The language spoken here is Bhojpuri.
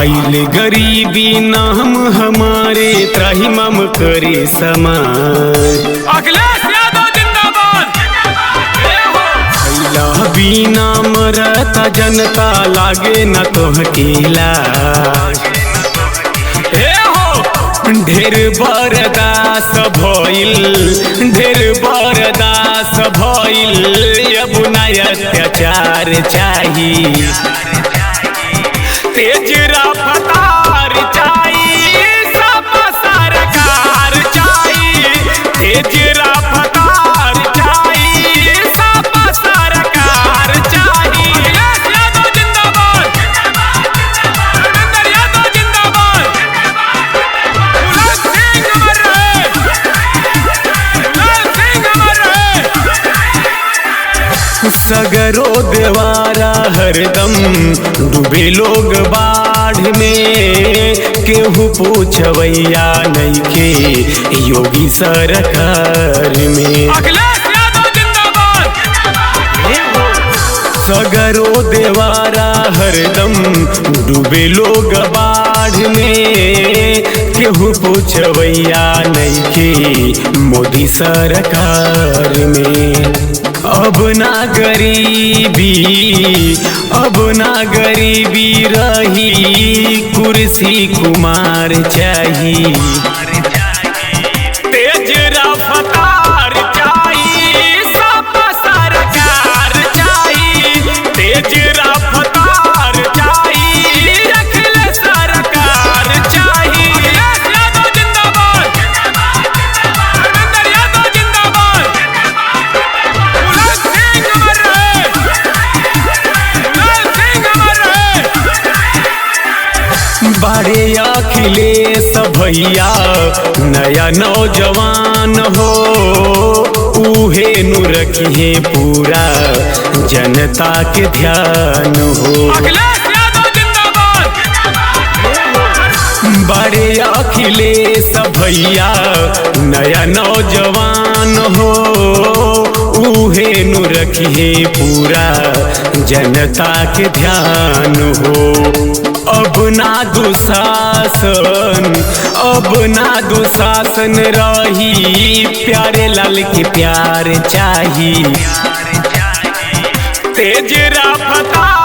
आइल गरीबी नाम हमारे त्राहिमाम करे समान। अखिलेश यादव जिंदाबाद। खैला बिना मरता जनता लागे न तोहकेला। ढेर बरदास भइल अब नय अत्याचार चाही। तेज रफ्तार चाही सब सरकार चाही। तेज रफ्तार चाही सब सरकार चाही। अखिलेश यादव जिंदाबाद। धर्मेंद्र यादव जिंदाबाद। बुलंद सिंह अमर रहे। बुलंद सिंह अमर रहे। सगरो देवारा हरदम डूबे लोग बाढ़ में। केहू पूछवैया नइखे योगी सरकार में। अखिलेश यादव जिंदाबाद। सगरो देवारा हरदम डूबे लोग बाढ़ में। केहू पूछवैया नइखे मोदी सरकार में। अब ना गरीबी रही कुर्सी कुमार चाही। तेज रफ्तार चाही सब सरकार चाही। तेज रफ्तार चाही अखिलेश सरकार चाही। अखिलेश यादव जिंदाबाद। धर्मेंद्र यादव जिंदाबाद। बुलंद सिंह अमर रहे। बुलंद सिंह अमर रहे। बड़े अखिलेश भैया नया नौजवान हो। उहे नु रखिए पूरा जनता के ध्यान हो। अखिलेश यादव जिंदाबाद। बड़े अखिलेश भैया नया नौजवान हो। उहे नु रखिए पूरा जनता के ध्यान हो। अब ना दुशासन रही प्यारे लाल के प्यार चाही। तेज रफ्तार